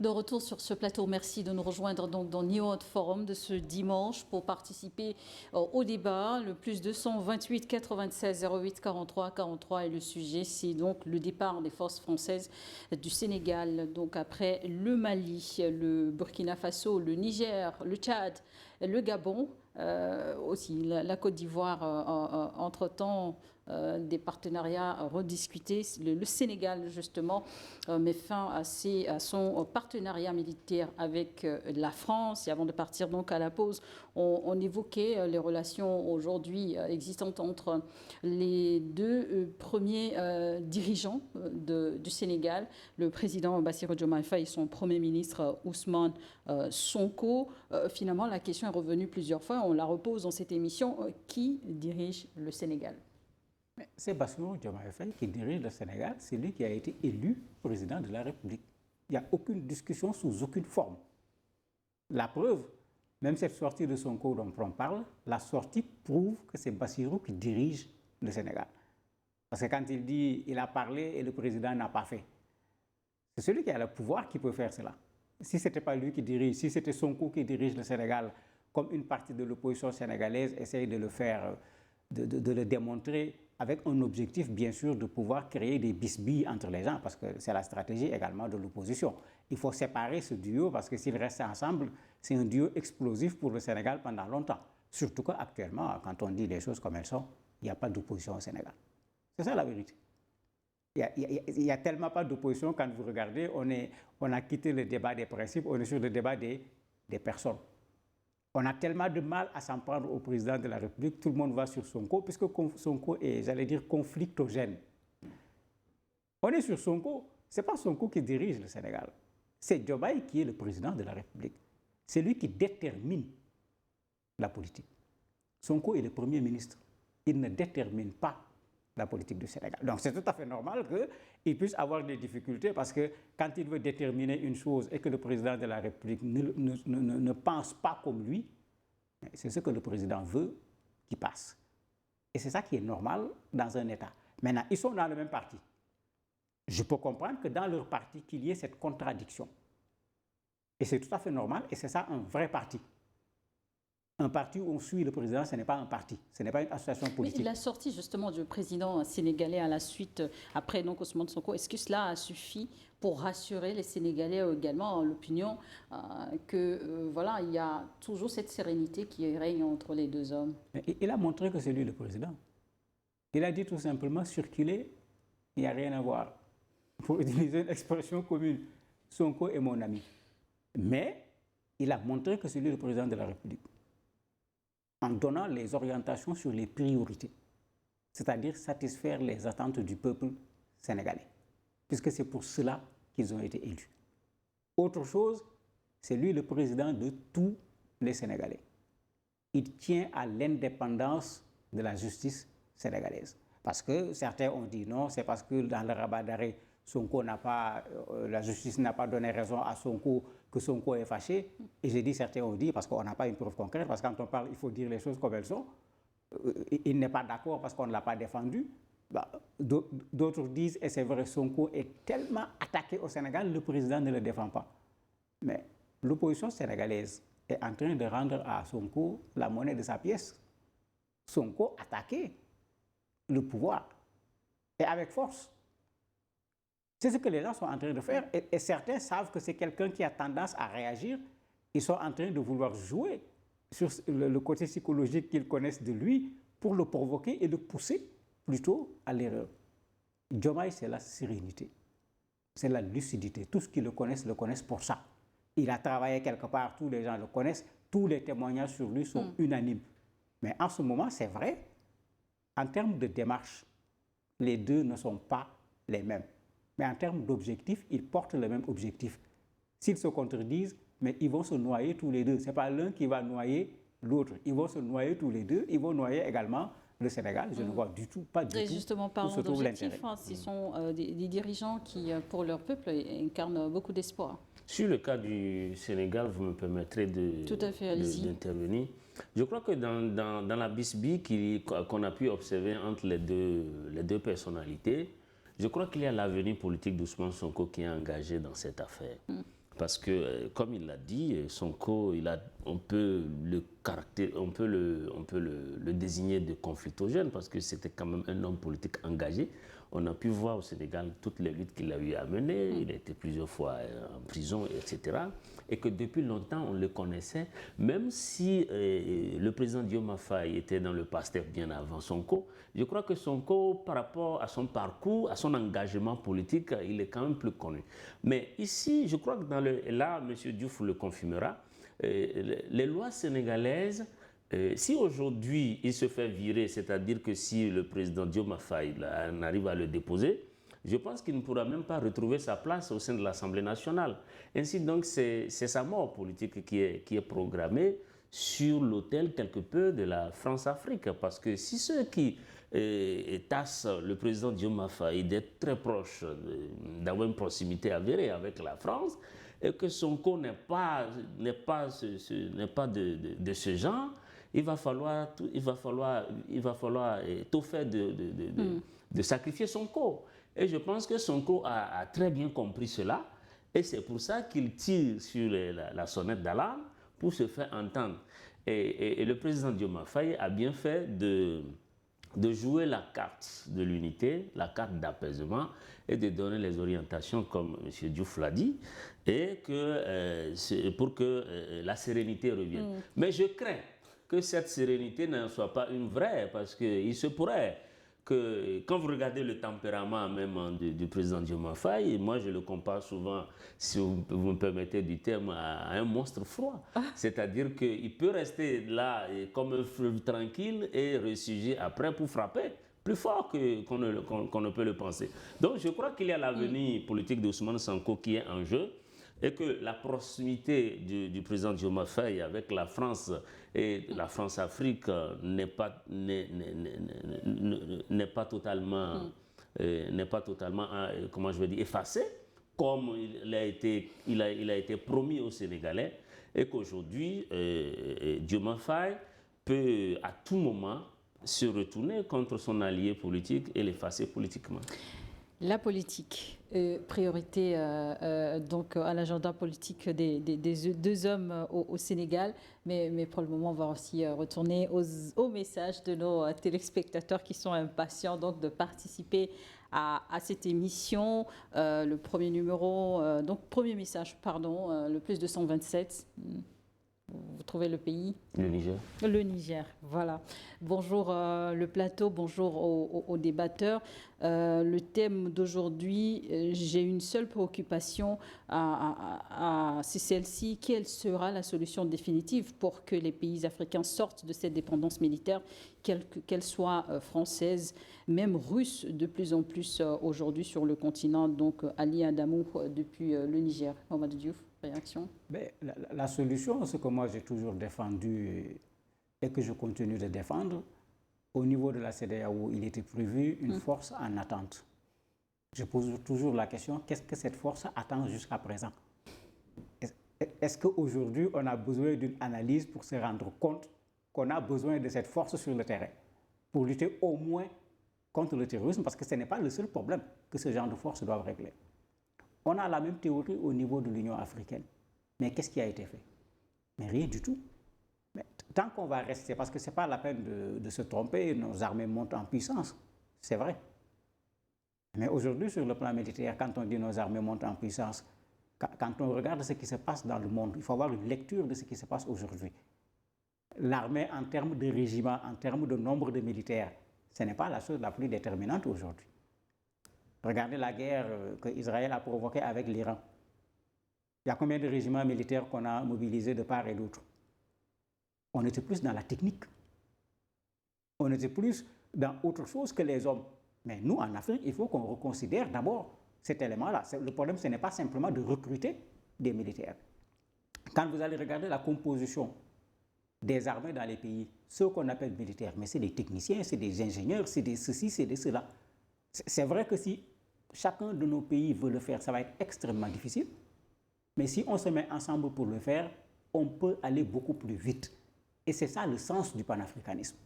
De retour sur ce plateau, merci de nous rejoindre donc dans New York Forum de ce dimanche pour participer au débat. Le plus 228 96 08 43 43 et le sujet, c'est donc le départ des forces françaises du Sénégal. Donc après le Mali, le Burkina Faso, le Niger, le Tchad, le Gabon, aussi la Côte d'Ivoire, entre-temps, des partenariats rediscutés. Le Sénégal, justement, met fin à son partenariat militaire avec la France. Et avant de partir donc à la pause, on évoquait les relations aujourd'hui existantes entre les deux premiers dirigeants du Sénégal, le président Bassirou Diomaye Faye et son premier ministre Ousmane Sonko. Finalement, la question est revenue plusieurs fois. On la repose dans cette émission. Qui dirige le Sénégal ? C'est Bassirou Diomaye Faye qui dirige le Sénégal. C'est lui qui a été élu président de la République. Il n'y a aucune discussion sous aucune forme. La preuve, même cette sortie de Sonko dont on parle, la sortie prouve que c'est Bassirou qui dirige le Sénégal. Parce que quand il dit il a parlé et le président n'a pas fait, c'est celui qui a le pouvoir qui peut faire cela. Si ce n'était pas lui qui dirige, si c'était Sonko qui dirige le Sénégal, comme une partie de l'opposition sénégalaise essaye de le faire, de le démontrer, avec un objectif, bien sûr, de pouvoir créer des bisbilles entre les gens, parce que c'est la stratégie également de l'opposition. Il faut séparer ce duo, parce que s'ils restent ensemble, c'est un duo explosif pour le Sénégal pendant longtemps. Surtout qu'actuellement, quand on dit les choses comme elles sont, il n'y a pas d'opposition au Sénégal. C'est ça la vérité. Il n'y a tellement pas d'opposition, quand vous regardez, on a quitté le débat des principes, on est sur le débat des personnes. On a tellement de mal à s'en prendre au président de la République, tout le monde va sur Sonko, puisque Sonko est, j'allais dire, conflictogène. On est sur Sonko, ce n'est pas Sonko qui dirige le Sénégal, c'est Diomaye qui est le président de la République. C'est lui qui détermine la politique. Sonko est le Premier ministre, il ne détermine pas la politique du Sénégal. Donc c'est tout à fait normal qu'il puisse avoir des difficultés parce que quand il veut déterminer une chose et que le président de la République ne pense pas comme lui, c'est ce que le président veut qui passe. Et c'est ça qui est normal dans un État. Maintenant, ils sont dans le même parti. Je peux comprendre que dans leur parti, qu'il y ait cette contradiction. Et c'est tout à fait normal et c'est ça un vrai parti. Un parti où on suit le président, ce n'est pas un parti, ce n'est pas une association politique. Mais la sortie justement du président sénégalais à la suite, après donc Ousmane Sonko, est-ce que cela a suffi pour rassurer les Sénégalais également, l'opinion, que voilà, il y a toujours cette sérénité qui règne entre les deux hommes? Il a montré que c'est lui le président. Il a dit tout simplement circuler, il n'y a rien à voir. Pour utiliser une expression commune, Sonko est mon ami. Mais il a montré que c'est lui le président de la République, en donnant les orientations sur les priorités, c'est-à-dire satisfaire les attentes du peuple sénégalais, puisque c'est pour cela qu'ils ont été élus. Autre chose, c'est lui le président de tous les Sénégalais. Il tient à l'indépendance de la justice sénégalaise. Parce que certains ont dit non, c'est parce que dans le rabat d'arrêt, la justice n'a pas donné raison à Sonko, que Sonko est fâché. Et j'ai dit, certains ont dit, parce qu'on n'a pas une preuve concrète, parce que quand on parle, il faut dire les choses comme elles sont. Il n'est pas d'accord parce qu'on ne l'a pas défendu. D'autres disent, et c'est vrai, Sonko est tellement attaqué au Sénégal, le président ne le défend pas. Mais l'opposition sénégalaise est en train de rendre à Sonko la monnaie de sa pièce. Sonko attaqué le pouvoir, et avec force. C'est ce que les gens sont en train de faire et certains savent que c'est quelqu'un qui a tendance à réagir. Ils sont en train de vouloir jouer sur le côté psychologique qu'ils connaissent de lui pour le provoquer et le pousser plutôt à l'erreur. Diomaye, c'est la sérénité, c'est la lucidité. Tous qui le connaissent pour ça. Il a travaillé quelque part, tous les gens le connaissent, tous les témoignages sur lui sont unanimes. Mais en ce moment, c'est vrai, en termes de démarche, les deux ne sont pas les mêmes. Mais en termes d'objectifs, ils portent le même objectif. S'ils se contredisent, mais ils vont se noyer tous les deux. Ce n'est pas l'un qui va noyer l'autre. Ils vont se noyer tous les deux. Ils vont noyer également le Sénégal. Je ne vois du tout, pas du tout. Et justement, parlons d'objectifs. Ce sont des dirigeants qui, pour leur peuple, incarnent beaucoup d'espoir. Sur le cas du Sénégal, vous me permettrez d'intervenir. Je crois que dans la bisbille qu'on a pu observer entre les deux personnalités, je crois qu'il y a l'avenir politique d'Ousmane Sonko qui est engagé dans cette affaire. Parce que, comme il l'a dit, Sonko, on peut le désigner de conflictogène parce que c'était quand même un homme politique engagé. On a pu voir au Sénégal toutes les luttes qu'il a eu à mener. Il a été plusieurs fois en prison, etc. Et que depuis longtemps, on le connaissait, même si le président Diomaye Faye était dans le PASTEF bien avant Sonko. Je crois que Sonko, par rapport à son parcours, à son engagement politique, il est quand même plus connu. Mais ici, je crois que là, M. Diouf le confirmera, les lois sénégalaises, si aujourd'hui il se fait virer, c'est-à-dire que si le président Diomaye Faye arrive à le déposer, je pense qu'il ne pourra même pas retrouver sa place au sein de l'Assemblée nationale. Ainsi donc, c'est sa mort politique qui est programmée sur l'autel quelque peu de la France-Afrique. Parce que si ceux qui tassent le président Diomaye Faye d'être très proche, d'avoir une proximité avérée avec la France, et que Sonko n'est pas de ce genre, il va falloir tout faire de sacrifier Sonko. Et je pense que Sonko a très bien compris cela. Et c'est pour ça qu'il tire sur la sonnette d'alarme pour se faire entendre. Et le président Diomaye Faye a bien fait de jouer la carte de l'unité, la carte d'apaisement et de donner les orientations comme M. Diouf l'a dit, et pour que la sérénité revienne. Mais je crains que cette sérénité ne soit pas une vraie, parce qu'il se pourrait que quand vous regardez le tempérament même du président Diomaye Faye, moi je le compare souvent, si vous me permettez du terme, à un monstre froid. C'est-à-dire qu'il peut rester là comme un fleuve tranquille et ressurgir après pour frapper plus fort qu'on ne peut le penser. Donc je crois qu'il y a l'avenir politique d'Ousmane Sonko qui est en jeu, et que la proximité du président Diomaye Faye avec la France et la France-Afrique n'est pas totalement, comment je veux dire, effacée, comme il a été promis aux Sénégalais, et qu'aujourd'hui, Diomaye Faye peut à tout moment se retourner contre son allié politique et l'effacer politiquement. La politique, priorité donc à l'agenda politique des deux hommes au Sénégal, mais pour le moment on va aussi retourner aux messages de nos téléspectateurs qui sont impatients donc de participer à cette émission. Le premier numéro, premier message, pardon, le plus 227. Vous trouvez le pays? Le Niger. Le Niger, voilà. Bonjour le plateau, bonjour aux débatteurs. Le thème d'aujourd'hui, j'ai une seule préoccupation, c'est celle-ci. Quelle sera la solution définitive pour que les pays africains sortent de cette dépendance militaire, qu'elle soit française, même russe de plus en plus aujourd'hui sur le continent? Donc Ali Adamou depuis le Niger. Mamadou Diouf. Réaction? Mais la solution, ce que moi j'ai toujours défendu et que je continue de défendre, au niveau de la CEDEAO, il était prévu une force en attente. Je pose toujours la question, qu'est-ce que cette force attend jusqu'à présent? Est-ce qu'aujourd'hui, on a besoin d'une analyse pour se rendre compte qu'on a besoin de cette force sur le terrain, pour lutter au moins contre le terrorisme, parce que ce n'est pas le seul problème que ce genre de force doivent régler. On a la même théorie au niveau de l'Union africaine. Mais qu'est-ce qui a été fait? Mais rien du tout. Mais tant qu'on va rester, parce que ce n'est pas la peine de se tromper, nos armées montent en puissance, c'est vrai. Mais aujourd'hui, sur le plan militaire, quand on dit nos armées montent en puissance, quand on regarde ce qui se passe dans le monde, il faut avoir une lecture de ce qui se passe aujourd'hui. L'armée, en termes de régiment, en termes de nombre de militaires, ce n'est pas la chose la plus déterminante aujourd'hui. Regardez la guerre qu'Israël a provoquée avec l'Iran. Il y a combien de régiments militaires qu'on a mobilisés de part et d'autre? On était plus dans la technique. On était plus dans autre chose que les hommes. Mais nous, en Afrique, il faut qu'on reconsidère d'abord cet élément-là. Le problème, ce n'est pas simplement de recruter des militaires. Quand vous allez regarder la composition des armées dans les pays, ceux qu'on appelle militaires, mais c'est des techniciens, c'est des ingénieurs, c'est des ceci, c'est des cela. C'est vrai que si chacun de nos pays veut le faire, ça va être extrêmement difficile. Mais si on se met ensemble pour le faire, on peut aller beaucoup plus vite. Et c'est ça le sens du panafricanisme.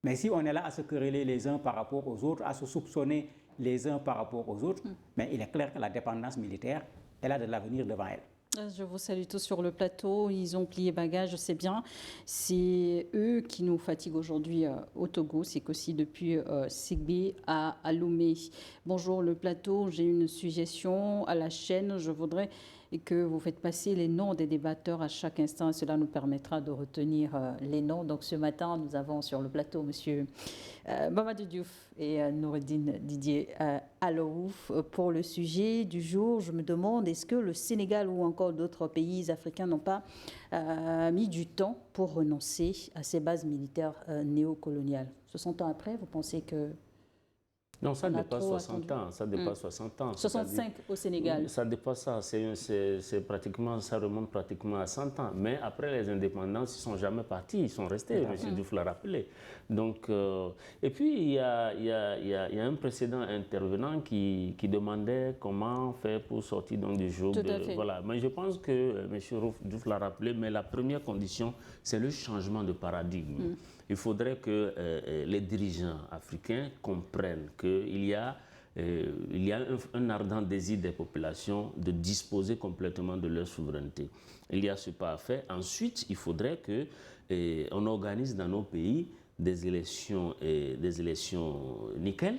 Mais si on est là à se quereller les uns par rapport aux autres, à se soupçonner les uns par rapport aux autres, mais il est clair que la dépendance militaire, elle a de l'avenir devant elle. Je vous salue tous sur le plateau. Ils ont plié bagages, je sais bien. C'est eux qui nous fatiguent aujourd'hui au Togo. C'est qu'aussi depuis Ségbé à Lomé. Bonjour le plateau. J'ai une suggestion à la chaîne. Je voudrais que vous faites passer les noms des débatteurs à chaque instant. Cela nous permettra de retenir les noms. Donc ce matin, nous avons sur le plateau Monsieur Mamadou Diouf et Noureddine Didier Alouf. Pour le sujet du jour, je me demande, est-ce que le Sénégal ou encore d'autres pays africains n'ont pas mis du temps pour renoncer à ces bases militaires néocoloniales? 60 ans après, vous pensez que... Non, ça dépasse 60 ans. Ça dépasse 60 ans. 65 au Sénégal. Ça dépasse ça. Ça remonte pratiquement à 100 ans. Mais après les indépendances, ils ne sont jamais partis. Ils sont restés, M. Diouf l'a rappelé. Donc, et puis, il y a un précédent intervenant qui demandait comment faire pour sortir donc, du joug. Voilà. Mais je pense que M. Diouf l'a rappelé, mais la première condition, c'est le changement de paradigme. Il faudrait que les dirigeants africains comprennent qu'il y a un ardent désir des populations de disposer complètement de leur souveraineté. Il y a ce pas à faire. Ensuite, il faudrait qu'on organise dans nos pays des élections nickel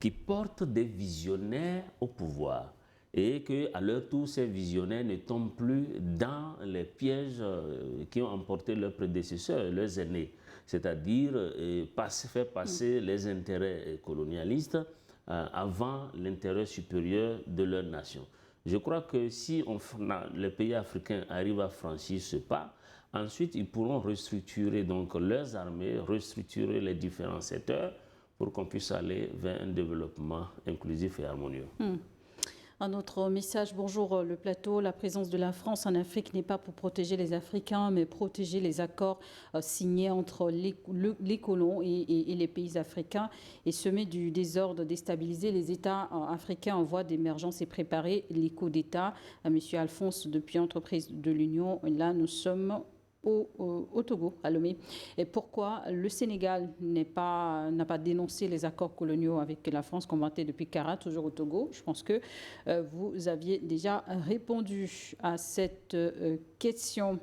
qui portent des visionnaires au pouvoir. Et qu'à leur tour, ces visionnaires ne tombent plus dans les pièges qui ont emporté leurs prédécesseurs, leurs aînés. C'est-à-dire faire passer les intérêts colonialistes avant l'intérêt supérieur de leur nation. Je crois que si les pays africains arrivent à franchir ce pas, ensuite ils pourront restructurer donc leurs armées, restructurer les différents secteurs pour qu'on puisse aller vers un développement inclusif et harmonieux. Un autre message, bonjour le plateau. La présence de la France en Afrique n'est pas pour protéger les Africains, mais protéger les accords signés entre les colons et les pays africains et semer du désordre, déstabiliser les États africains en voie d'émergence et préparer les coups d'État. Monsieur Alphonse, depuis Entreprise de l'Union, là nous sommes au Togo, à Lomé. Et pourquoi le Sénégal n'a pas dénoncé les accords coloniaux avec la France conventés depuis Kara, toujours au Togo? Je pense que vous aviez déjà répondu à cette question.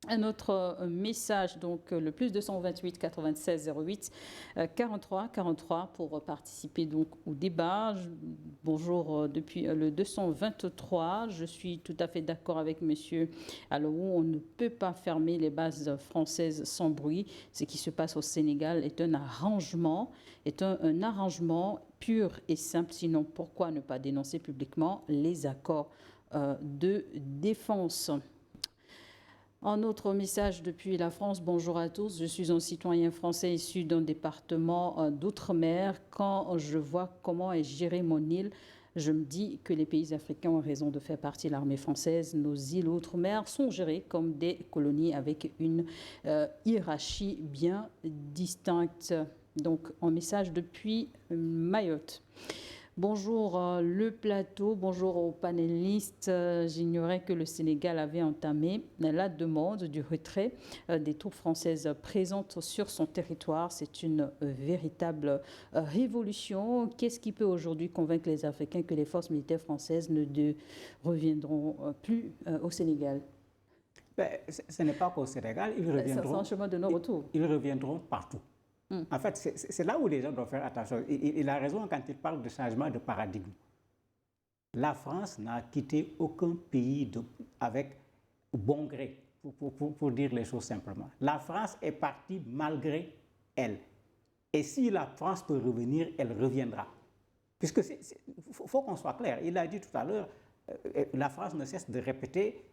Un autre message, donc le plus 228 96 08 43 43 pour participer donc au débat. Bonjour depuis le 223. Je suis tout à fait d'accord avec Monsieur Alou. On ne peut pas fermer les bases françaises sans bruit. Ce qui se passe au Sénégal est un arrangement, pur et simple. Sinon, pourquoi ne pas dénoncer publiquement les accords de défense? Un autre message depuis la France. Bonjour à tous. Je suis un citoyen français issu d'un département d'outre-mer. Quand je vois comment est gérée mon île, je me dis que les pays africains ont raison de faire partie de l'armée française. Nos îles outre-mer sont gérées comme des colonies avec une hiérarchie bien distincte. Donc, un message depuis Mayotte. Bonjour le plateau, bonjour aux panélistes. J'ignorais que le Sénégal avait entamé la demande du retrait des troupes françaises présentes sur son territoire. C'est une véritable révolution. Qu'est-ce qui peut aujourd'hui convaincre les Africains que les forces militaires françaises ne reviendront plus au Sénégal? Ce n'est pas qu'au Sénégal, ils reviendront. C'est un chemin de non-retour. Ils reviendront partout. En fait, c'est là où les gens doivent faire attention. Il a raison quand il parle de changement de paradigme. La France n'a quitté aucun pays avec bon gré, pour dire les choses simplement. La France est partie malgré elle. Et si la France peut revenir, elle reviendra. Puisque faut qu'on soit clair. Il a dit tout à l'heure, la France ne cesse de répéter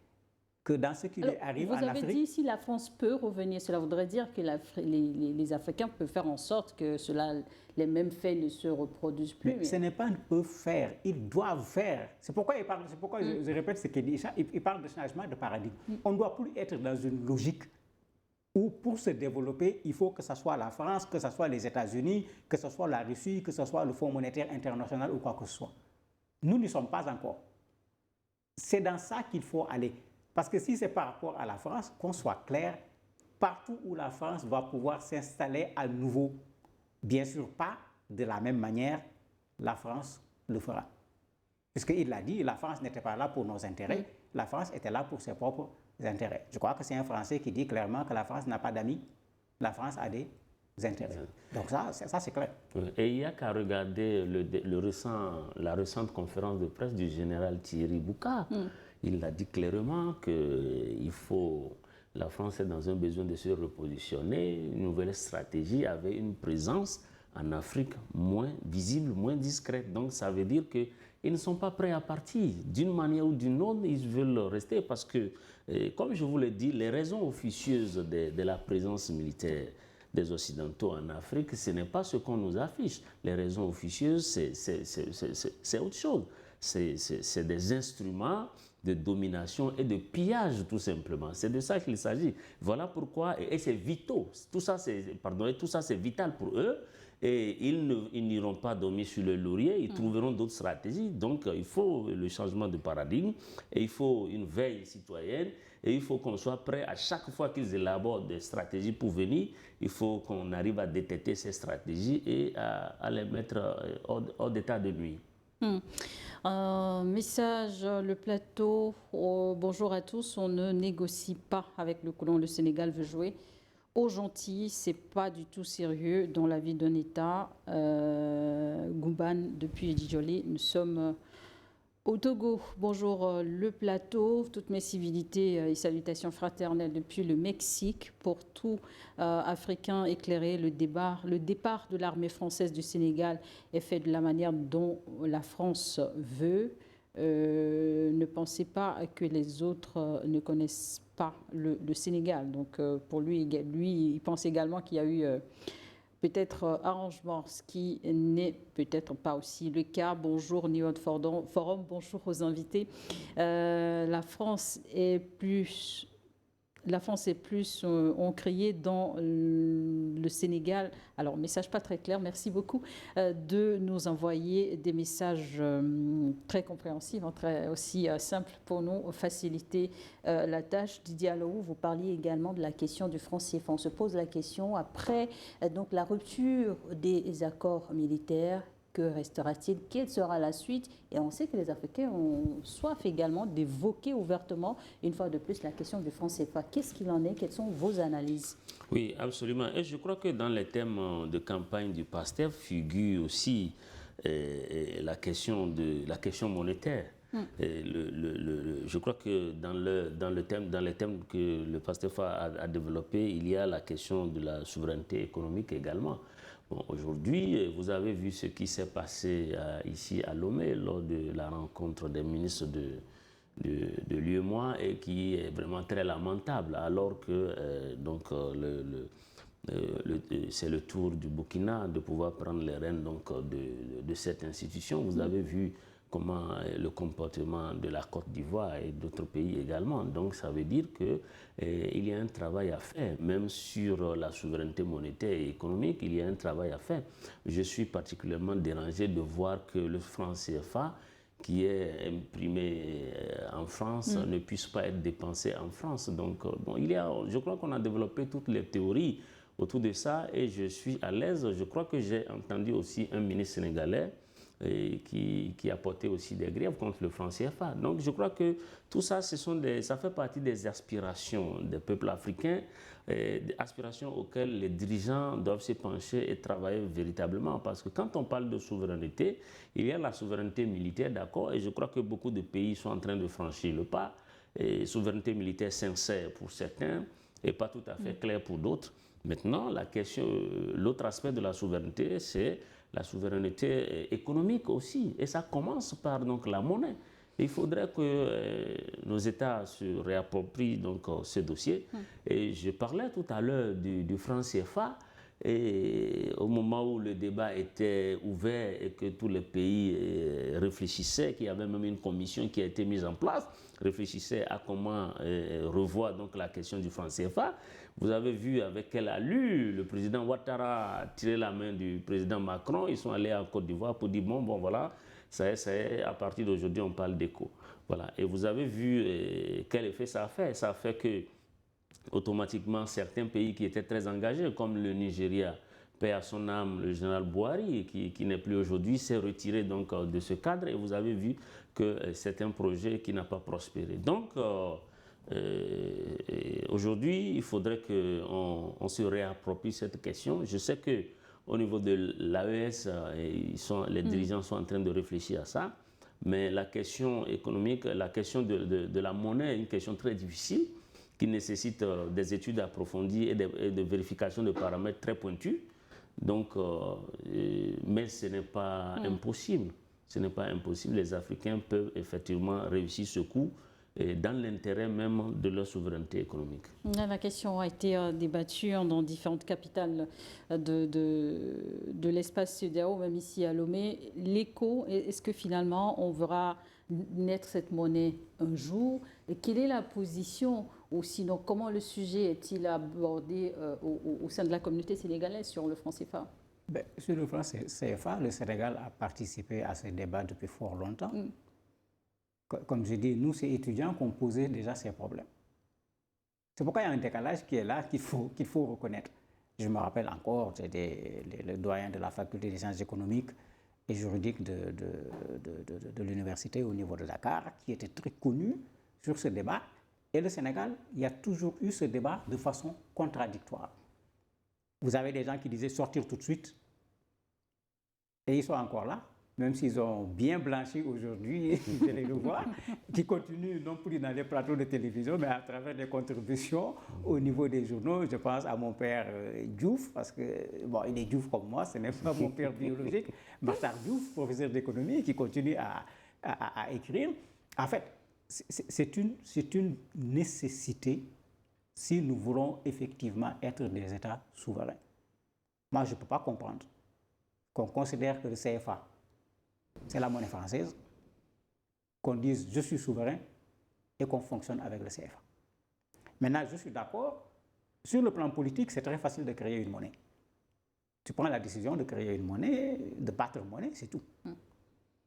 que dans ce qui lui arrive en Afrique... Vous avez dit si la France peut revenir, cela voudrait dire que les Africains peuvent faire en sorte que les mêmes faits ne se reproduisent plus. Mais ce n'est pas « ils peuvent faire », ils doivent faire. C'est pourquoi je répète ce qu'il dit. Il parle de changement de paradigme. On ne doit plus être dans une logique où pour se développer, il faut que ce soit la France, que ce soit les États-Unis, que ce soit la Russie, que ce soit le Fonds monétaire international ou quoi que ce soit. Nous n'y sommes pas encore. C'est dans ça qu'il faut aller. Parce que si c'est par rapport à la France, qu'on soit clair, partout où la France va pouvoir s'installer à nouveau, bien sûr pas de la même manière, la France le fera. Puisqu'il l'a dit, la France n'était pas là pour nos intérêts. la France était là pour ses propres intérêts. Je crois que c'est un Français qui dit clairement que la France n'a pas d'amis, la France a des intérêts. Donc ça c'est clair. Et il n'y a qu'à regarder la récente conférence de presse du général Thierry Bouka. Il a dit clairement que la France est dans un besoin de se repositionner, une nouvelle stratégie avec une présence en Afrique moins visible, moins discrète. Donc ça veut dire qu'ils ne sont pas prêts à partir. D'une manière ou d'une autre, ils veulent rester parce que, comme je vous l'ai dit, les raisons officieuses de la présence militaire des Occidentaux en Afrique, ce n'est pas ce qu'on nous affiche. Les raisons officieuses, c'est autre chose. C'est des instruments de domination et de pillage, tout simplement. C'est de ça qu'il s'agit. Voilà pourquoi, et c'est vitaux, tout ça c'est vital pour eux, et ils n'iront pas dormir sur le laurier, ils trouveront d'autres stratégies. Donc il faut le changement de paradigme, et il faut une veille citoyenne, et il faut qu'on soit prêt à chaque fois qu'ils élaborent des stratégies pour venir, il faut qu'on arrive à détecter ces stratégies et à les mettre hors d'état de nuire. Un message, le plateau. Bonjour à tous. On ne négocie pas avec le colon. Le Sénégal veut jouer au gentil. C'est pas du tout sérieux dans la vie d'un État. Gouban depuis Djidjoli. Nous sommes au Togo. Bonjour le plateau. Toutes mes civilités et salutations fraternelles depuis le Mexique pour tout Africain éclairé. Le départ de l'armée française du Sénégal est fait de la manière dont la France veut. Ne pensez pas que les autres ne connaissent pas le Sénégal. Donc pour lui, il pense également qu'il y a eu peut-être arrangement, ce qui n'est peut-être pas aussi le cas. Bonjour Niod Forum, bonjour aux invités. La France est plus ont crié dans le Sénégal. Alors, message pas très clair, merci beaucoup de nous envoyer des messages très compréhensifs, très aussi simples pour nous faciliter la tâche. Didier Alou, vous parliez également de la question du franc CFA. On se pose la question après donc la rupture des accords militaires. Que restera-t-il? Quelle sera la suite? Et on sait que les Africains ont soif également d'évoquer ouvertement, une fois de plus, la question du franc CFA. Qu'est-ce qu'il en est? Quelles sont vos analyses? Oui, absolument. Et je crois que dans les thèmes de campagne du PASTEF figure aussi la question monétaire. Je crois que dans les thèmes que le PASTEF a développé, il y a la question de la souveraineté économique également. Bon, aujourd'hui, vous avez vu ce qui s'est passé ici à Lomé lors de la rencontre des ministres de l'UEMOA et qui est vraiment très lamentable, alors que c'est le tour du Burkina de pouvoir prendre les rênes de cette institution. Vous avez vu comment le comportement de la Côte d'Ivoire et d'autres pays également. Donc ça veut dire qu'il y a un travail à faire, même sur la souveraineté monétaire et économique, il y a un travail à faire. Je suis particulièrement dérangé de voir que le franc CFA, qui est imprimé en France, ne puisse pas être dépensé en France. Donc je crois qu'on a développé toutes les théories autour de ça et je suis à l'aise. Je crois que j'ai entendu aussi un ministre sénégalais qui a porté aussi des griefs contre le franc CFA. Donc je crois que tout ça, ça fait partie des aspirations des peuples africains, des aspirations auxquelles les dirigeants doivent se pencher et travailler véritablement. Parce que quand on parle de souveraineté, il y a la souveraineté militaire, d'accord, et je crois que beaucoup de pays sont en train de franchir le pas. Et souveraineté militaire sincère pour certains et pas tout à fait claire pour d'autres. Maintenant, l'autre aspect de la souveraineté, c'est la souveraineté économique aussi. Et ça commence par donc, la monnaie. Il faudrait que nos États se réapproprient donc, ce dossier. Et je parlais tout à l'heure du franc CFA. Et au moment où le débat était ouvert et que tous les pays réfléchissaient, qu'il y avait même une commission qui a été mise en place, réfléchissait à comment revoir donc, la question du franc CFA. Vous avez vu avec quelle allure le président Ouattara a tiré la main du président Macron. Ils sont allés en Côte d'Ivoire pour dire bon voilà, ça y est, à partir d'aujourd'hui on parle d'éco. Voilà. Et vous avez vu quel effet ça a fait. Ça a fait que automatiquement certains pays qui étaient très engagés, comme le Nigeria, paix à son âme, le général Bouhari, qui n'est plus aujourd'hui, s'est retiré donc de ce cadre et vous avez vu que c'est un projet qui n'a pas prospéré. Donc, aujourd'hui, il faudrait qu'on se réapproprie cette question. Je sais qu'au niveau de l'AES, les dirigeants sont en train de réfléchir à ça, mais la question économique, la question de la monnaie est une question très difficile qui nécessite des études approfondies et de vérification de paramètres très pointus. Donc, mais ce n'est pas impossible. Ce n'est pas impossible. Les Africains peuvent effectivement réussir ce coup dans l'intérêt même de leur souveraineté économique. La question a été débattue dans différentes capitales de l'espace CEDEAO, même ici à Lomé. L'écho, est-ce que finalement on verra naître cette monnaie un jour? Et quelle est la position, ou sinon comment le sujet est-il abordé au sein de la communauté sénégalaise sur le franc CFA? Sur le franc CFA, le Sénégal a participé à ce débat depuis fort longtemps. Comme je dis, nous, c'est étudiants qui ont posé déjà ces problèmes. C'est pourquoi il y a un décalage qui est là, qu'il faut reconnaître. Je me rappelle encore, j'étais le doyen de la faculté des sciences économiques et juridiques de l'université au niveau de Dakar, qui était très connu sur ce débat. Et le Sénégal, il y a toujours eu ce débat de façon contradictoire. Vous avez des gens qui disaient sortir tout de suite, et ils sont encore là. Même s'ils ont bien blanchi aujourd'hui, vous allez le voir, qui continuent non plus dans les plateaux de télévision, mais à travers des contributions au niveau des journaux. Je pense à mon père Diouf, parce que, bon, il est Diouf comme moi, ce n'est pas mon père biologique, Matar Diouf, professeur d'économie, qui continue à écrire. En fait, c'est une nécessité si nous voulons effectivement être des États souverains. Moi, je ne peux pas comprendre qu'on considère que le CFA, c'est la monnaie française, qu'on dise je suis souverain et qu'on fonctionne avec le CFA. Maintenant, je suis d'accord, sur le plan politique, c'est très facile de créer une monnaie. Tu prends la décision de créer une monnaie, de battre monnaie, c'est tout.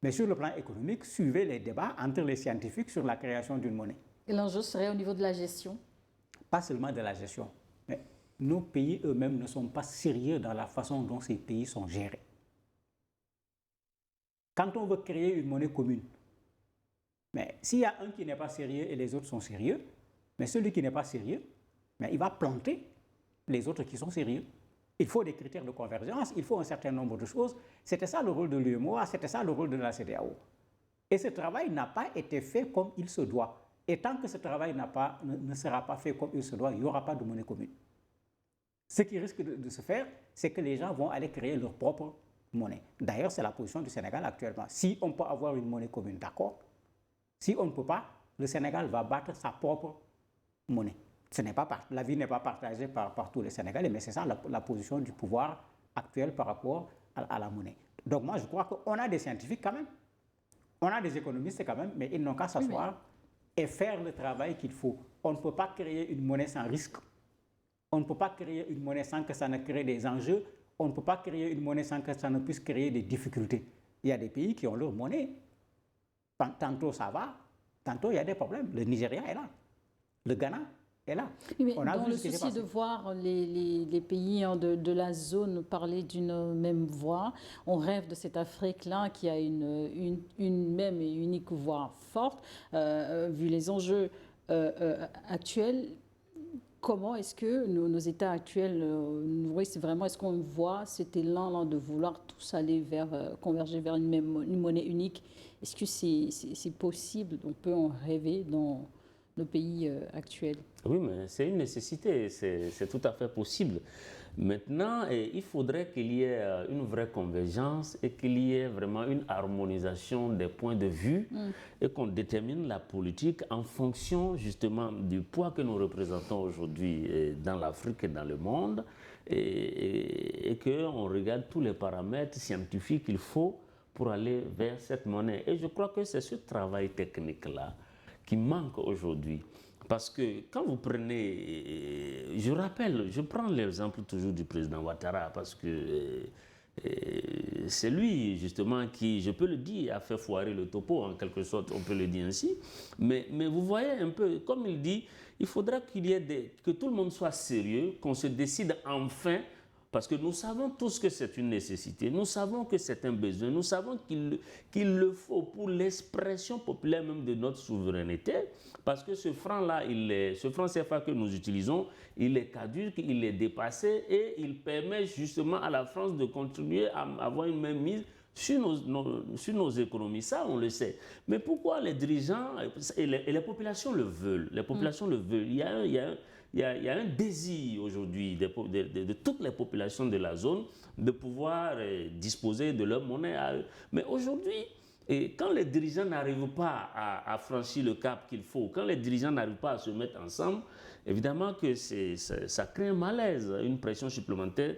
Mais sur le plan économique, suivez les débats entre les scientifiques sur la création d'une monnaie. Et l'enjeu serait au niveau de la gestion? Pas seulement de la gestion, mais nos pays eux-mêmes ne sont pas sérieux dans la façon dont ces pays sont gérés. Quand on veut créer une monnaie commune, mais s'il y a un qui n'est pas sérieux et les autres sont sérieux, mais celui qui n'est pas sérieux, mais il va planter les autres qui sont sérieux. Il faut des critères de convergence, il faut un certain nombre de choses. C'était ça le rôle de l'UEMOA, c'était ça le rôle de la CEDEAO. Et ce travail n'a pas été fait comme il se doit. Et tant que ce travail ne sera pas fait comme il se doit, il n'y aura pas de monnaie commune. Ce qui risque de se faire, c'est que les gens vont aller créer leur propre monnaie. D'ailleurs, c'est la position du Sénégal actuellement. Si on peut avoir une monnaie commune, d'accord. Si on ne peut pas, le Sénégal va battre sa propre monnaie. La vie n'est pas partagée par tous les Sénégalais, mais c'est ça la position du pouvoir actuel par rapport à la monnaie. Donc moi, je crois qu'on a des scientifiques quand même, on a des économistes quand même, mais ils n'ont qu'à s'asseoir et faire le travail qu'il faut. On ne peut pas créer une monnaie sans risque. On ne peut pas créer une monnaie sans que ça ne crée des enjeux. On ne peut pas créer une monnaie sans que ça ne puisse créer des difficultés. Il y a des pays qui ont leur monnaie. Tantôt ça va, tantôt il y a des problèmes. Le Nigeria est là. Le Ghana est là. Oui, mais dans le souci de voir les pays de la zone parler d'une même voix, on rêve de cette Afrique-là qui a une même et unique voix forte. Vu les enjeux actuels, comment est-ce que nos États actuels, est-ce qu'on voit cet élan de vouloir tous aller converger vers une monnaie unique? Est-ce que c'est possible? On peut en rêver dans nos pays actuels? Oui, mais c'est une nécessité, c'est tout à fait possible. Maintenant, il faudrait qu'il y ait une vraie convergence et qu'il y ait vraiment une harmonisation des points de vue et qu'on détermine la politique en fonction justement du poids que nous représentons aujourd'hui dans l'Afrique et dans le monde et qu'on regarde tous les paramètres scientifiques qu'il faut pour aller vers cette monnaie. Et je crois que c'est ce travail technique-là qui manque aujourd'hui. Parce que quand vous prenez, je prends l'exemple toujours du président Ouattara, parce que c'est lui justement qui, je peux le dire, a fait foirer le topo, en quelque sorte, on peut le dire ainsi. Mais vous voyez un peu, comme il dit, il faudra que tout le monde soit sérieux, qu'on se décide enfin. Parce que nous savons tous que c'est une nécessité, nous savons que c'est un besoin, nous savons qu'il le faut pour l'expression populaire même de notre souveraineté, parce que ce franc-là, ce franc CFA que nous utilisons, il est caduque, il est dépassé et il permet justement à la France de contribuer à avoir une mainmise sur nos économies. Ça, on le sait. Mais pourquoi les dirigeants et les populations le veulent? Les populations le veulent. Il y a un désir aujourd'hui de toutes les populations de la zone de pouvoir disposer de leur monnaie à eux. Mais aujourd'hui, quand les dirigeants n'arrivent pas à franchir le cap qu'il faut, quand les dirigeants n'arrivent pas à se mettre ensemble, évidemment que ça crée un malaise, une pression supplémentaire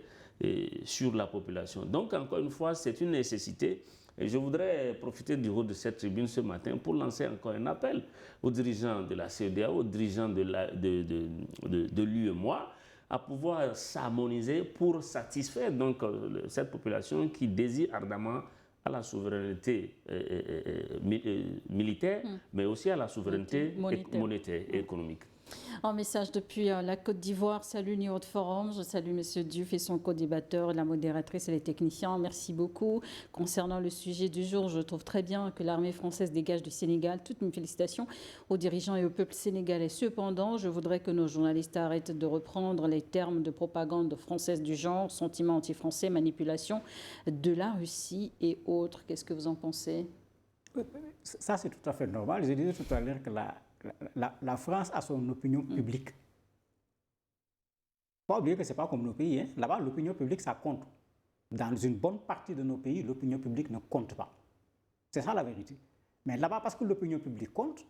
sur la population. Donc, encore une fois, c'est une nécessité. Et je voudrais profiter du rôle de cette tribune ce matin pour lancer encore un appel aux dirigeants de la CEDEAO, aux dirigeants de l'UEMOA, à pouvoir s'harmoniser pour satisfaire donc cette population qui désire ardemment à la souveraineté militaire, mais aussi à la souveraineté monétaire et économique. Un message depuis la Côte d'Ivoire. Salut New York Forum. Je salue M. Diouf et son co-débatteur, la modératrice et les techniciens. Merci beaucoup. Concernant le sujet du jour, je trouve très bien que l'armée française dégage du Sénégal. Toutes mes félicitations aux dirigeants et au peuple sénégalais. Cependant, je voudrais que nos journalistes arrêtent de reprendre les termes de propagande française du genre, sentiment anti-français, manipulation de la Russie et autres. Qu'est-ce que vous en pensez? Ça, c'est tout à fait normal. Je disais tout à l'heure que la France a son opinion publique. Il ne faut pas oublier que ce n'est pas comme nos pays. Hein. Là-bas, l'opinion publique, ça compte. Dans une bonne partie de nos pays, l'opinion publique ne compte pas. C'est ça la vérité. Mais là-bas, parce que l'opinion publique compte,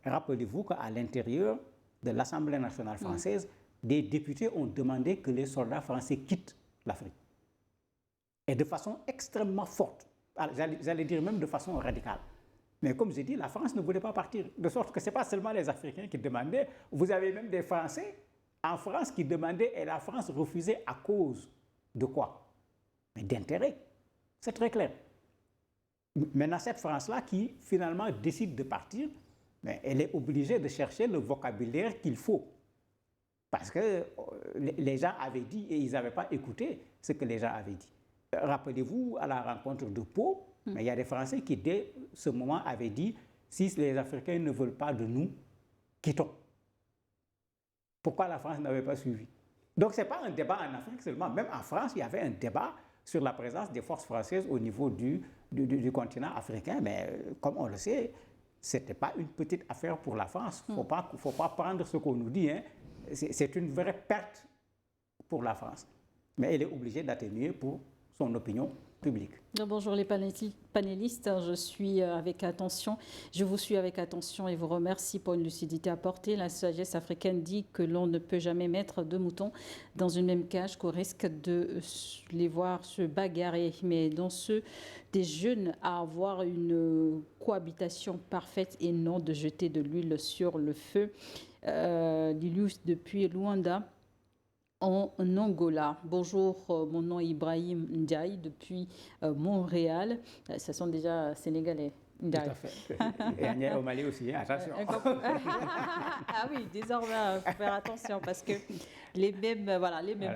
rappelez-vous qu'à l'intérieur de l'Assemblée nationale française, des députés ont demandé que les soldats français quittent l'Afrique. Et de façon extrêmement forte. J'allais dire même de façon radicale. Mais comme j'ai dit, la France ne voulait pas partir. De sorte que ce n'est pas seulement les Africains qui demandaient. Vous avez même des Français en France qui demandaient et la France refusait à cause de quoi? Mais d'intérêt. C'est très clair. Maintenant, cette France-là qui finalement décide de partir, mais elle est obligée de chercher le vocabulaire qu'il faut. Parce que les gens avaient dit et ils n'avaient pas écouté ce que les gens avaient dit. Rappelez-vous, à la rencontre de Pau, mais il y a des Français qui, dès ce moment, avaient dit « si les Africains ne veulent pas de nous, quittons ». Pourquoi la France n'avait pas suivi? Donc, ce n'est pas un débat en Afrique seulement. Même en France, il y avait un débat sur la présence des forces françaises au niveau du continent africain. Mais comme on le sait, ce n'était pas une petite affaire pour la France. Il ne faut pas prendre ce qu'on nous dit. Hein. C'est une vraie perte pour la France. Mais elle est obligée d'atténuer pour son opinion public. Bonjour les panélistes, je vous suis avec attention et vous remercie pour une lucidité apportée. La sagesse africaine dit que l'on ne peut jamais mettre deux moutons dans une même cage qu'au risque de les voir se bagarrer. Mais dans ceux des jeunes à avoir une cohabitation parfaite et non de jeter de l'huile sur le feu. Lilius depuis Luanda. En Angola. Bonjour, mon nom est Ibrahim Ndiaye depuis Montréal. Ce sont déjà Sénégalais. Ndiaye. Tout à fait. Et on est au Mali aussi, hein, attention. Ah oui, désormais, il faut faire attention parce que les mêmes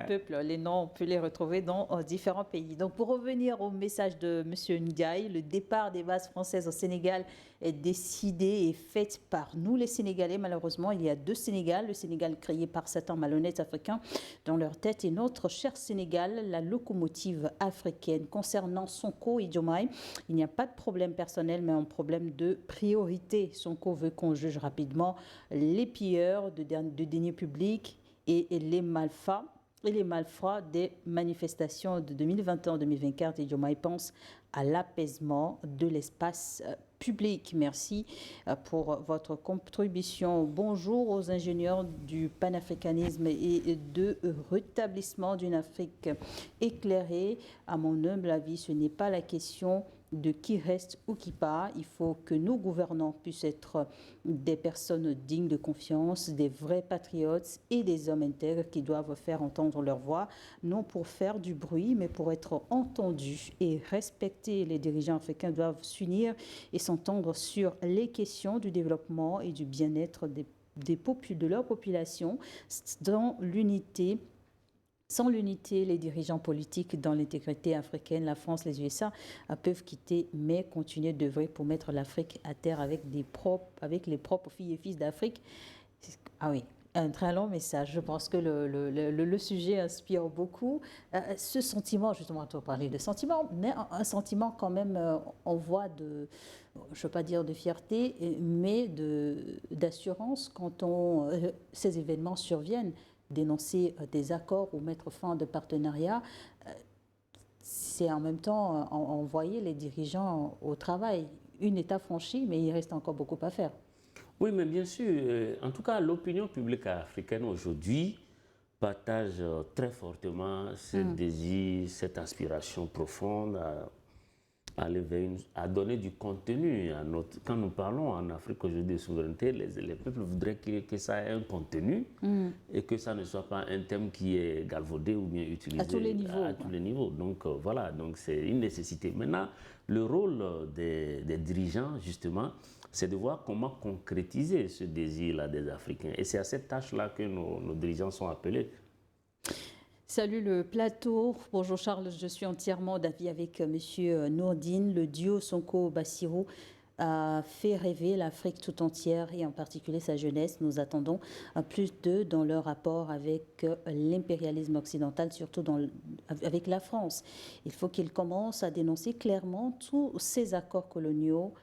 peuples, les noms, on peut les retrouver dans différents pays. Donc, pour revenir au message de M. Ndiaye, le départ des bases françaises au Sénégal est décidé et fait par nous, les Sénégalais. Malheureusement, il y a deux Sénégal. Le Sénégal créé par certains malhonnêtes africains dans leur tête et notre cher Sénégal, la locomotive africaine. Concernant Sonko et Diomaye, il n'y a pas de problème personnel, mais un problème de priorité. Sonko veut qu'on juge rapidement les pilleurs de deniers publics et les malfrats des manifestations de 2021-2024 et Diomaye pense à l'apaisement de l'espace public. Merci pour votre contribution. Bonjour aux ingénieurs du panafricanisme et de rétablissement d'une Afrique éclairée. À mon humble avis, ce n'est pas la question de qui reste ou qui part. Il faut que nos gouvernants puissent être des personnes dignes de confiance, des vrais patriotes et des hommes intègres qui doivent faire entendre leur voix, non pour faire du bruit, mais pour être entendus et respectés. Les dirigeants africains doivent s'unir et s'entendre sur les questions du développement et du bien-être de leur population dans l'unité. Sans l'unité, les dirigeants politiques dans l'intégrité africaine, la France, les USA peuvent quitter, mais continuer d'œuvrer pour mettre l'Afrique à terre avec les propres filles et fils d'Afrique. Ah oui, un très long message. Je pense que le sujet inspire beaucoup. Ce sentiment, justement, tu as parlé de sentiment, mais un sentiment quand même, on voit je ne veux pas dire de fierté, mais d'assurance quand ces événements surviennent. Dénoncer des accords ou mettre fin à des partenariats, c'est en même temps envoyer les dirigeants au travail. Une étape franchie, mais il reste encore beaucoup à faire. Oui, mais bien sûr, en tout cas, l'opinion publique africaine aujourd'hui partage très fortement ce désir, cette aspiration profonde à donner du contenu à notre... Quand nous parlons en Afrique aujourd'hui de souveraineté, les peuples voudraient que ça ait un contenu et que ça ne soit pas un thème qui est galvaudé ou bien utilisé à tous les niveaux. À tous les niveaux. Donc voilà, donc c'est une nécessité. Maintenant, le rôle des dirigeants, justement, c'est de voir comment concrétiser ce désir-là des Africains. Et c'est à cette tâche-là que nos dirigeants sont appelés. Salut le plateau. Bonjour Charles, je suis entièrement d'avis avec Monsieur Nourdine. Le duo Sonko-Bassirou a fait rêver l'Afrique tout entière et en particulier sa jeunesse. Nous attendons plus d'eux dans leur rapport avec l'impérialisme occidental, surtout avec la France. Il faut qu'ils commencent à dénoncer clairement tous ces accords coloniaux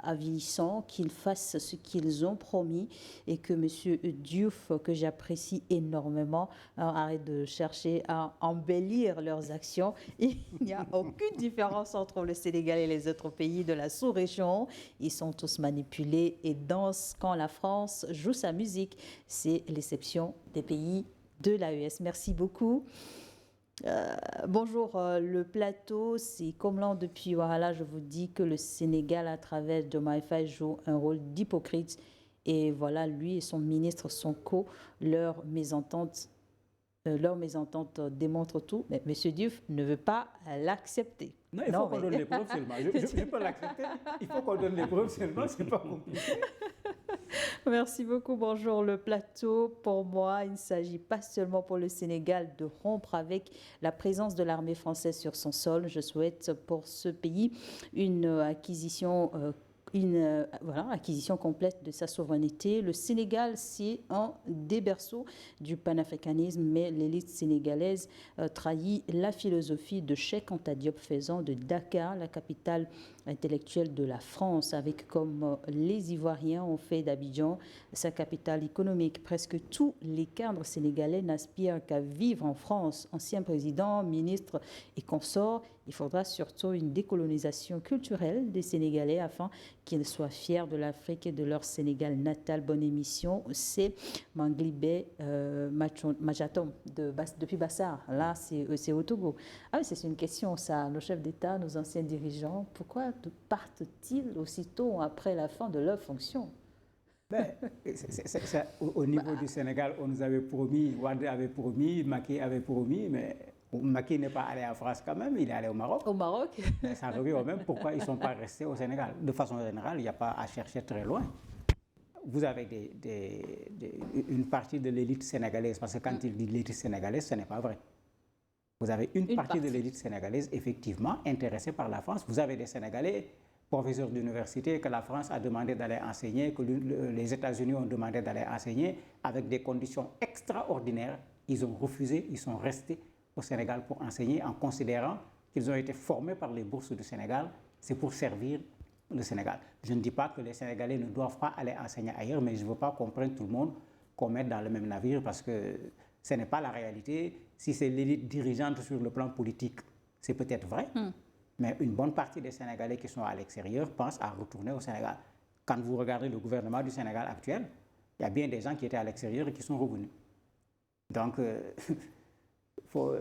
avilissants, qu'ils fassent ce qu'ils ont promis et que M. Diouf, que j'apprécie énormément, arrête de chercher à embellir leurs actions. Il n'y a aucune différence entre le Sénégal et les autres pays de la sous-région. Ils sont tous manipulés et dansent quand la France joue sa musique. C'est l'exception des pays de l'AES. Merci beaucoup. Bonjour, le plateau, c'est comme l'an depuis Ouahala, je vous dis que le Sénégal, à travers Diomaye Faye, joue un rôle d'hypocrite. Et voilà, lui et son ministre Sonko, leur mésentente démontre tout. Mais M. Diouf ne veut pas l'accepter. Non, il faut qu'on donne les preuves seulement. Je peux l'accepter. Il faut qu'on donne les preuves seulement, c'est pas compliqué. Merci beaucoup. Bonjour le plateau. Pour moi, il ne s'agit pas seulement pour le Sénégal de rompre avec la présence de l'armée française sur son sol. Je souhaite pour ce pays une acquisition acquisition complète de sa souveraineté. Le Sénégal, c'est un des berceaux du panafricanisme, mais l'élite sénégalaise trahit la philosophie de Cheikh Anta Diop, faisant de Dakar la capitale intellectuelle de la France, avec comme les Ivoiriens ont fait d'Abidjan sa capitale économique. Presque tous les cadres sénégalais n'aspirent qu'à vivre en France. Anciens présidents, ministres et consorts, il faudra surtout une décolonisation culturelle des Sénégalais afin qu'ils soient fiers de l'Afrique et de leur Sénégal natal. Bonne émission. C'est Manglibé Majatom depuis Bassar. Là, c'est au Togo. Ah oui, c'est une question, ça. Nos chefs d'État, nos anciens dirigeants, pourquoi partent-ils aussitôt après la fin de leur fonction? Au niveau du Sénégal, on nous avait promis, Wade avait promis, Macky avait promis, mais Macky n'est pas allé en France quand même, il est allé au Maroc. Au Maroc. Ça revient au même pourquoi ils ne sont pas restés au Sénégal. De façon générale, il n'y a pas à chercher très loin. Vous avez une partie de l'élite sénégalaise, parce que quand il dit l'élite sénégalaise, ce n'est pas vrai. Vous avez une partie de l'élite sénégalaise, effectivement, intéressée par la France. Vous avez des Sénégalais, professeurs d'université, que la France a demandé d'aller enseigner, que les États-Unis ont demandé d'aller enseigner, avec des conditions extraordinaires. Ils ont refusé, ils sont restés au Sénégal pour enseigner, en considérant qu'ils ont été formés par les bourses du Sénégal. C'est pour servir le Sénégal. Je ne dis pas que les Sénégalais ne doivent pas aller enseigner ailleurs, mais je ne veux pas qu'on prenne tout le monde, qu'on mette dans le même navire, parce que ce n'est pas la réalité. Si c'est l'élite dirigeante sur le plan politique, c'est peut-être vrai, mais une bonne partie des Sénégalais qui sont à l'extérieur pensent à retourner au Sénégal. Quand vous regardez le gouvernement du Sénégal actuel, il y a bien des gens qui étaient à l'extérieur et qui sont revenus. Donc, faut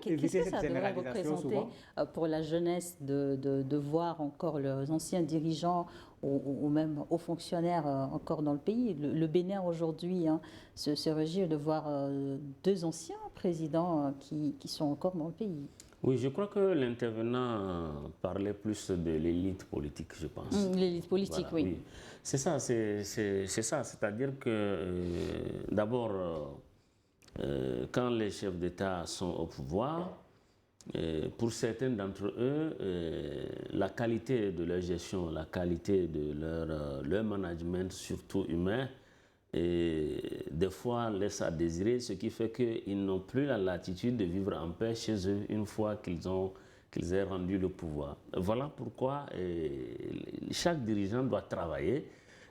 éviter cette généralisation souvent. Pour la jeunesse de voir encore leurs anciens dirigeants ou même hauts fonctionnaires encore dans le pays. Le Bénin aujourd'hui se réjouit de voir deux anciens présidents qui sont encore dans le pays. Oui, je crois que l'intervenant parlait plus de l'élite politique, je pense. L'élite politique, voilà, oui. C'est ça, c'est ça. C'est-à-dire que d'abord, quand les chefs d'État sont au pouvoir, pour certains d'entre eux, la qualité de leur gestion, la qualité de leur management, surtout humain, et des fois laisse à désirer, ce qui fait qu'ils n'ont plus la latitude de vivre en paix chez eux une fois qu'ils aient rendu le pouvoir. Voilà pourquoi chaque dirigeant doit travailler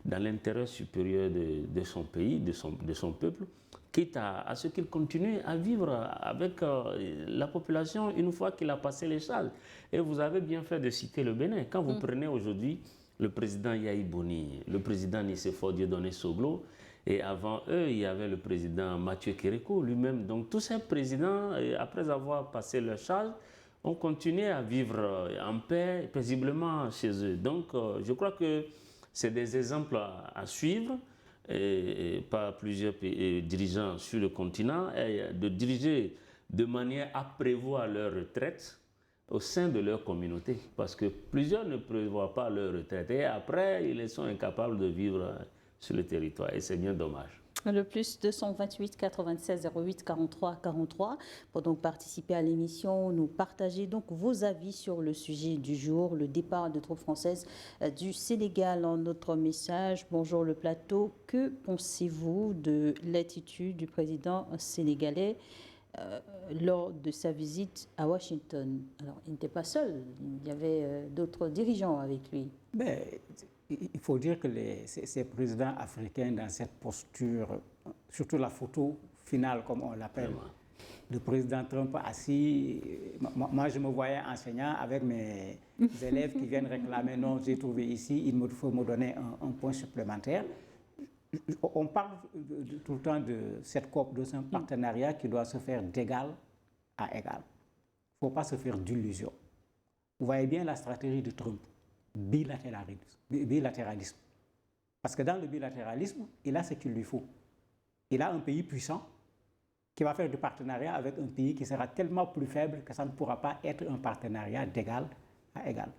dans l'intérêt supérieur de son pays, de son peuple, quitte à ce qu'il continue à vivre avec la population une fois qu'il a passé les charges. Et vous avez bien fait de citer le Bénin. Quand vous prenez aujourd'hui le président Yahi Boni, le président Nicéphore Dieudonné Soglo, et avant eux, il y avait le président Mathieu Kérékou lui-même. Donc tous ces présidents, après avoir passé leur charge, ont continué à vivre en paix, paisiblement chez eux. Donc je crois que c'est des exemples à suivre par plusieurs dirigeants sur le continent, et de diriger de manière à prévoir leur retraite au sein de leur communauté. Parce que plusieurs ne prévoient pas leur retraite et après, ils sont incapables de vivre sur le territoire et c'est bien dommage. Le plus 228 96 08 43 43 pour donc participer à l'émission, nous partager donc vos avis sur le sujet du jour, le départ de troupes françaises du Sénégal. En notre message, bonjour le plateau, que pensez-vous de l'attitude du président sénégalais lors de sa visite à Washington? Alors, il n'était pas seul, il y avait d'autres dirigeants avec lui. Mais il faut dire que ces présidents africains dans cette posture, surtout la photo finale comme on l'appelle, le président Trump assis, moi je me voyais enseignant avec mes élèves qui viennent réclamer, non, j'ai trouvé ici, il faut me donner un point supplémentaire. On parle tout le temps de cette COP, de ce partenariat qui doit se faire d'égal à égal. Il ne faut pas se faire d'illusions. Vous voyez bien la stratégie de Trump. Bilatéralisme. Parce que dans le bilatéralisme, il a ce qu'il lui faut. Il a un pays puissant qui va faire du partenariat avec un pays qui sera tellement plus faible que ça ne pourra pas être un partenariat d'égal à égal.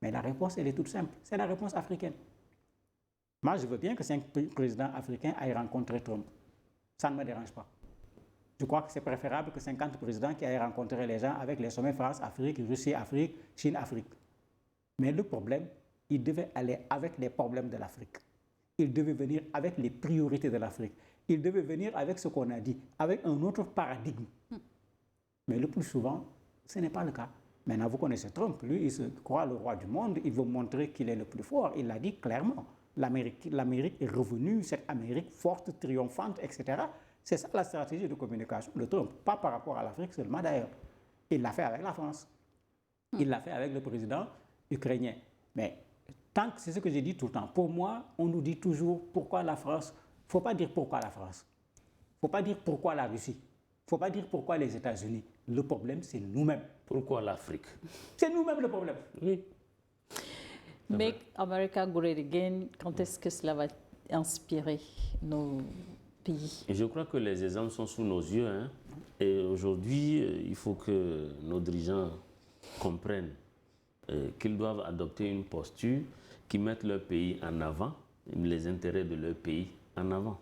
Mais la réponse, elle est toute simple. C'est la réponse africaine. Moi, je veux bien que 5 présidents africains aillent rencontrer Trump. Ça ne me dérange pas. Je crois que c'est préférable que 50 présidents qui aillent rencontrer les gens avec les sommets France-Afrique, Russie-Afrique, Chine-Afrique. Mais le problème, il devait aller avec les problèmes de l'Afrique. Il devait venir avec les priorités de l'Afrique. Il devait venir avec ce qu'on a dit, avec un autre paradigme. Mais le plus souvent, ce n'est pas le cas. Maintenant, vous connaissez Trump, lui, il se croit le roi du monde, il veut montrer qu'il est le plus fort. Il l'a dit clairement. L'Amérique est revenue, cette Amérique forte, triomphante, etc. C'est ça la stratégie de communication de Trump. Pas par rapport à l'Afrique seulement d'ailleurs. Il l'a fait avec la France. Il l'a fait avec le président ukrainien. Mais tant que c'est ce que j'ai dit tout le temps, pour moi, on nous dit toujours pourquoi la France. Il ne faut pas dire pourquoi la France. Il ne faut pas dire pourquoi la Russie. Il ne faut pas dire pourquoi les États-Unis. Le problème, c'est nous-mêmes. Pourquoi l'Afrique? C'est nous-mêmes le problème. Oui. Make America Great Again, quand est-ce que cela va inspirer nos pays? Je crois que les exemples sont sous nos yeux. Hein. Et aujourd'hui, il faut que nos dirigeants comprennent qu'ils doivent adopter une posture qui mette leur pays en avant, les intérêts de leur pays en avant.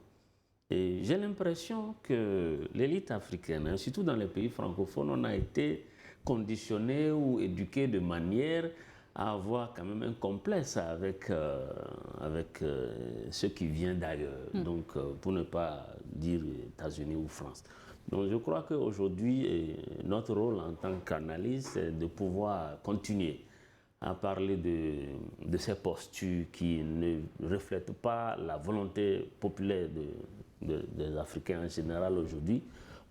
Et j'ai l'impression que l'élite africaine, surtout dans les pays francophones, on a été conditionné ou éduqué de manière à avoir quand même un complexe avec ce qui vient d'ailleurs, donc pour ne pas dire États-Unis ou France. Donc je crois qu'aujourd'hui, notre rôle en tant qu'analyste, c'est de pouvoir continuer à parler de ces postures qui ne reflètent pas la volonté populaire des Africains en général aujourd'hui,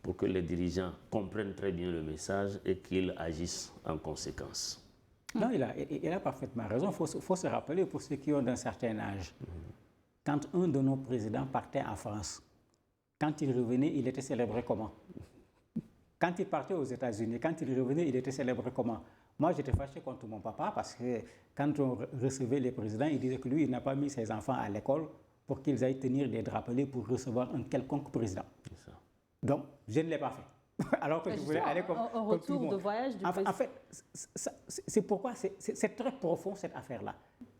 pour que les dirigeants comprennent très bien le message et qu'ils agissent en conséquence. Non, il a parfaitement raison. Il faut se rappeler, pour ceux qui ont un certain âge, quand un de nos présidents partait en France, quand il revenait, il était célébré comment? Quand il partait aux États-Unis, quand il revenait, il était célébré comment? Moi, j'étais fâché contre mon papa parce que quand on recevait les présidents, il disait que lui, il n'a pas mis ses enfants à l'école pour qu'ils aillent tenir des drapelets pour recevoir un quelconque président. C'est ça. Donc, je ne l'ai pas fait. Alors que je voulais aller comme tout le monde. De voyage du en fait, c'est pourquoi c'est très profond cette affaire-là.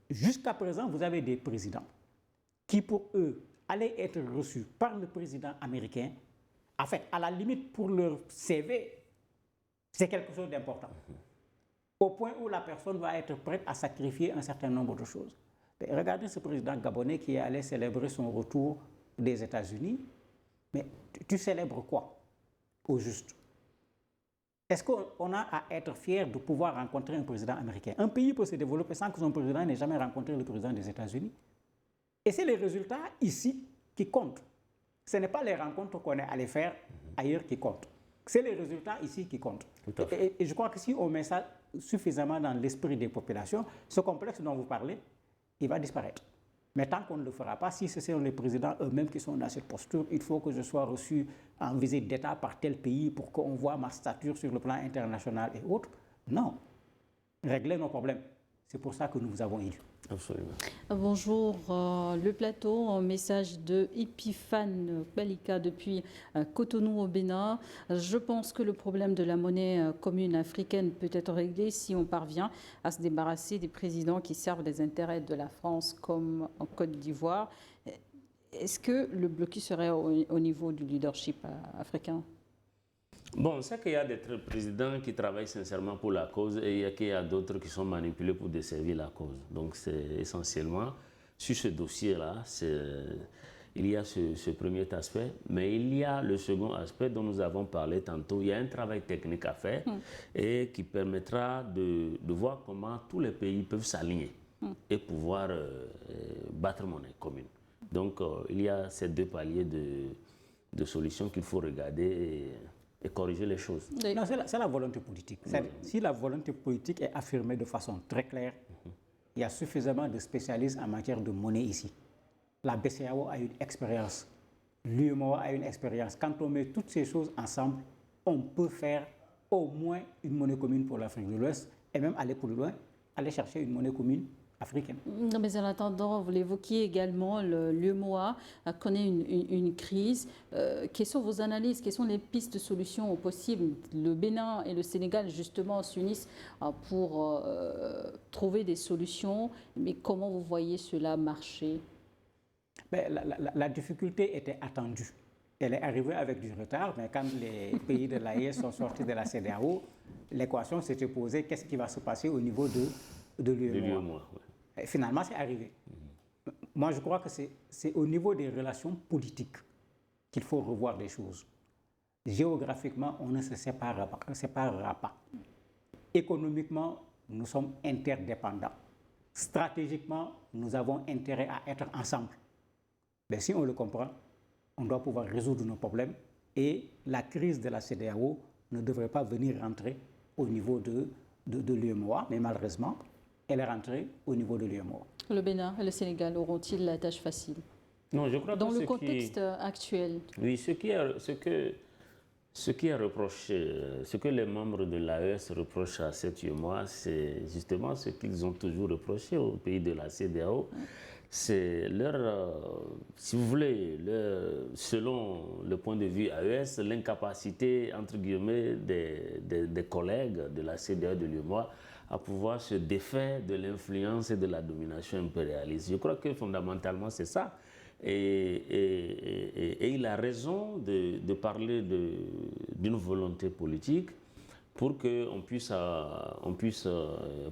Jusqu'à présent, vous avez des présidents qui, pour eux, allaient être reçus par le président américain En fait, à la limite, pour leur CV, c'est quelque chose d'important. Au point où la personne va être prête à sacrifier un certain nombre de choses. Mais regardez ce président gabonais qui est allé célébrer son retour des États-Unis. Mais tu célèbres quoi, au juste? Est-ce qu'on a à être fier de pouvoir rencontrer un président américain? Un pays peut se développer sans que son président n'ait jamais rencontré le président des États-Unis. Et c'est les résultats ici qui comptent. Ce n'est pas les rencontres qu'on est allé faire ailleurs qui comptent. C'est les résultats ici qui comptent. Et je crois que si on met ça suffisamment dans l'esprit des populations, ce complexe dont vous parlez, il va disparaître. Mais tant qu'on ne le fera pas, si ce sont les présidents eux-mêmes qui sont dans cette posture, il faut que je sois reçu en visite d'État par tel pays pour qu'on voit ma stature sur le plan international et autres. Non. Réglez nos problèmes. C'est pour ça que nous vous avons élus. Absolument. Bonjour, le plateau, un message de Epiphane Balika depuis Cotonou au Bénin. Je pense que le problème de la monnaie commune africaine peut être réglé si on parvient à se débarrasser des présidents qui servent les intérêts de la France comme en Côte d'Ivoire. Est-ce que le blocus serait au niveau du leadership africain? Bon, c'est qu'il y a des présidents qui travaillent sincèrement pour la cause et qu'il y a d'autres qui sont manipulés pour desservir la cause. Donc, c'est essentiellement sur ce dossier-là, il y a ce premier aspect, mais il y a le second aspect dont nous avons parlé tantôt. Il y a un travail technique à faire et qui permettra de voir comment tous les pays peuvent s'aligner et pouvoir battre monnaie commune. Donc, il y a ces deux paliers de solutions qu'il faut regarder et corriger les choses. Non, c'est la volonté politique. Si la volonté politique est affirmée de façon très claire, il y a suffisamment de spécialistes en matière de monnaie ici. La BCEAO a une expérience, l'UEMOA a une expérience. Quand on met toutes ces choses ensemble, on peut faire au moins une monnaie commune pour l'Afrique de l'Ouest et même aller plus loin, aller chercher une monnaie commune africaine. Non, mais en attendant, vous l'évoquiez également, l'UEMOA connaît une crise. Quelles sont vos analyses? Quelles sont les pistes de solutions possibles? Le Bénin et le Sénégal, justement, s'unissent pour trouver des solutions. Mais comment vous voyez cela marcher? La difficulté était attendue. Elle est arrivée avec du retard, mais quand les pays de l'AES sont sortis de la CEDEAO, l'équation s'était posée, qu'est-ce qui va se passer au niveau de l'UEMOA? Finalement, c'est arrivé. Moi, je crois que c'est au niveau des relations politiques qu'il faut revoir les choses. Géographiquement, on ne se séparera pas. Économiquement, nous sommes interdépendants. Stratégiquement, nous avons intérêt à être ensemble. Mais si on le comprend, on doit pouvoir résoudre nos problèmes et la crise de la CEDEAO ne devrait pas venir rentrer au niveau de l'UEMOA, mais malheureusement, elle est rentrée au niveau de l'UEMOA. Le Bénin et le Sénégal auront-ils la tâche facile? Non, je crois dans que le contexte actuel. Oui, ce qui est reproché, ce que les membres de l'AES reprochent à cette UEMOA, c'est justement ce qu'ils ont toujours reproché aux pays de la CEDEAO. C'est si vous voulez, selon le point de vue AES, l'incapacité, entre guillemets, des collègues de la CEDEAO et de l'UEMOA à pouvoir se défaire de l'influence et de la domination impérialiste. Je crois que fondamentalement, c'est ça. Et il a raison de parler d'une volonté politique pour qu'on puisse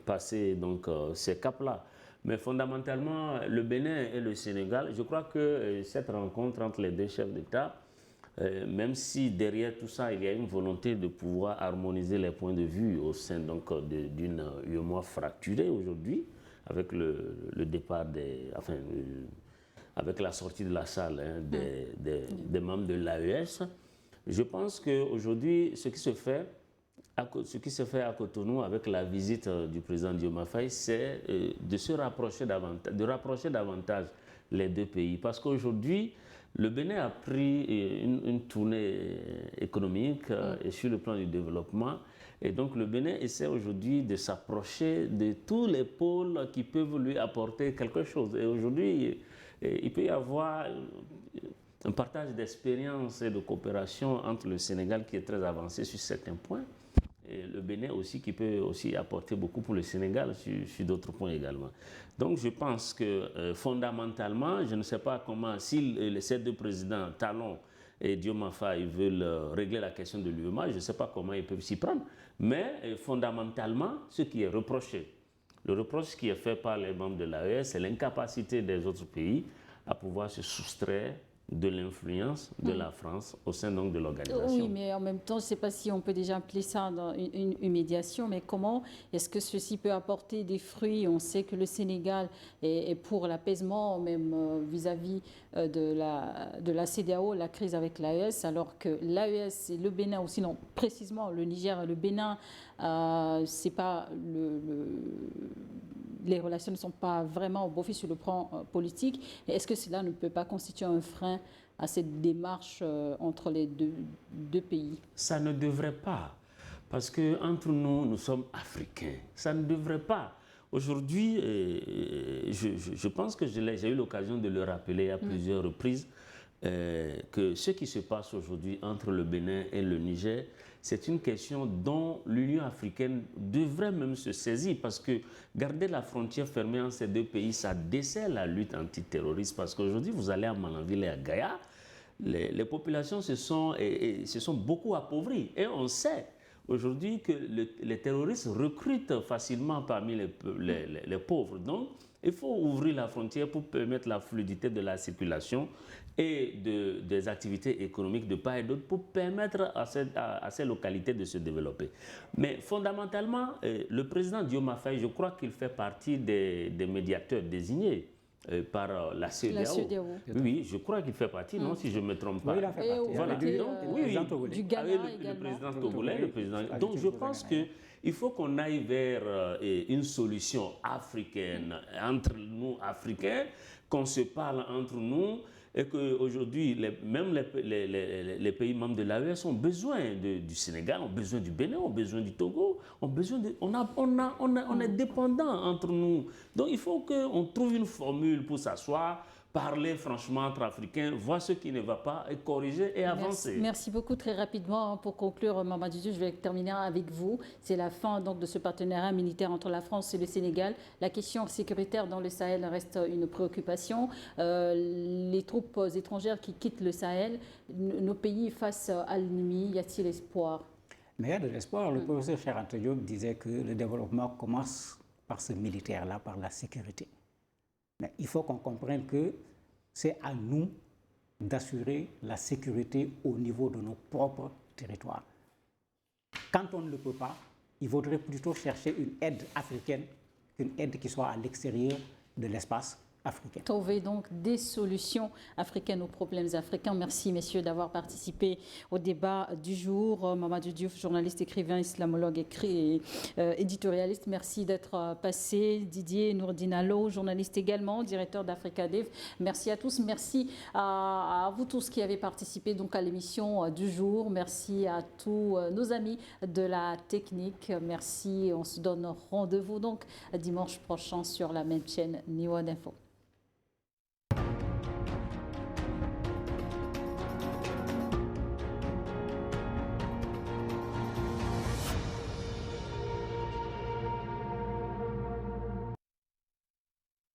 passer donc, ces caps-là. Mais fondamentalement, le Bénin et le Sénégal, je crois que cette rencontre entre les deux chefs d'État, même si derrière tout ça, il y a une volonté de pouvoir harmoniser les points de vue au sein d'une UEMOA fracturée aujourd'hui, avec le départ avec la sortie de la salle des membres de l'AES, je pense qu'aujourd'hui, ce qui se fait à Cotonou avec la visite du président Diomaye Faye, c'est de rapprocher davantage les deux pays. Parce qu'aujourd'hui, le Bénin a pris une tournée économique et sur le plan du développement. Et donc le Bénin essaie aujourd'hui de s'approcher de tous les pôles qui peuvent lui apporter quelque chose. Et aujourd'hui, il peut y avoir un partage d'expérience et de coopération entre le Sénégal qui est très avancé sur certains points et le Bénin aussi qui peut aussi apporter beaucoup pour le Sénégal sur d'autres points également. Donc je pense que fondamentalement, je ne sais pas comment, si ces deux présidents, Talon et Diomafa, ils veulent régler la question de l'UEMOA, je ne sais pas comment ils peuvent s'y prendre, mais fondamentalement, ce qui est reproché, le reproche qui est fait par les membres de l'AES, c'est l'incapacité des autres pays à pouvoir se soustraire de l'influence de la France au sein donc de l'organisation. Oui, mais en même temps, je ne sais pas si on peut déjà appeler ça dans une médiation, mais comment est-ce que ceci peut apporter des fruits? On sait que le Sénégal est pour l'apaisement, même vis-à-vis de la CEDEAO, la crise avec l'AES, alors que l'AES et le Bénin, ou sinon précisément le Niger et le Bénin, c'est pas les relations ne sont pas vraiment au beau sur le plan politique. Est-ce que cela ne peut pas constituer un frein à cette démarche entre les deux pays? Ça ne devrait pas, parce que entre nous, nous sommes africains. Ça ne devrait pas. Aujourd'hui, je pense que j'ai eu l'occasion de le rappeler à plusieurs reprises, que ce qui se passe aujourd'hui entre le Bénin et le Niger, c'est une question dont l'Union africaine devrait même se saisir, parce que garder la frontière fermée entre ces deux pays, ça dessert la lutte antiterroriste, parce qu'aujourd'hui, vous allez à Malanville et à Gaïa, les populations se sont beaucoup appauvries, et on sait aujourd'hui que les terroristes recrutent facilement parmi les pauvres. Donc, il faut ouvrir la frontière pour permettre la fluidité de la circulation et des activités économiques de part et d'autre pour permettre à ces localités de se développer. Mais fondamentalement, le président Diomafa, je crois qu'il fait partie des médiateurs désignés par la CEDEAO. Oui, je crois qu'il fait partie, non, si je ne me trompe pas. Oui, il en fait partie. Voilà. Du Ghana le président togolais, le président. Donc je pense qu'il faut qu'on aille vers une solution africaine, entre nous Africains, qu'on se parle entre nous, et qu'aujourd'hui, même les pays membres de l'AES ont besoin du Sénégal, ont besoin du Bénin, ont besoin du Togo, on est dépendants entre nous. Donc il faut qu'on trouve une formule pour s'asseoir, parler franchement entre Africains, voir ce qui ne va pas et corriger et avancer. Merci beaucoup. Très rapidement, pour conclure, Mamadou Diouf, je vais terminer avec vous. C'est la fin donc, de ce partenariat militaire entre la France et le Sénégal. La question sécuritaire dans le Sahel reste une préoccupation. Les troupes étrangères qui quittent le Sahel, nos pays face à l'ennemi, y a-t-il espoir? Mais il y a de l'espoir. Le professeur Cheikh Anta Diop disait que le développement commence par ce militaire-là, par la sécurité. Mais il faut qu'on comprenne que c'est à nous d'assurer la sécurité au niveau de nos propres territoires. Quand on ne le peut pas, il vaudrait plutôt chercher une aide africaine qu'une aide qui soit à l'extérieur de l'espace africain. Trouver donc des solutions africaines aux problèmes africains. Merci messieurs d'avoir participé au débat du jour. Mamadou Diouf, journaliste, écrivain, islamologue et éditorialiste, merci d'être passé. Didier Nourdinalo, journaliste également, directeur d'Africa Dev. Merci à tous. Merci à vous tous qui avez participé donc à l'émission du jour. Merci à tous nos amis de la technique. Merci. On se donne rendez-vous donc dimanche prochain sur la même chaîne New World Info.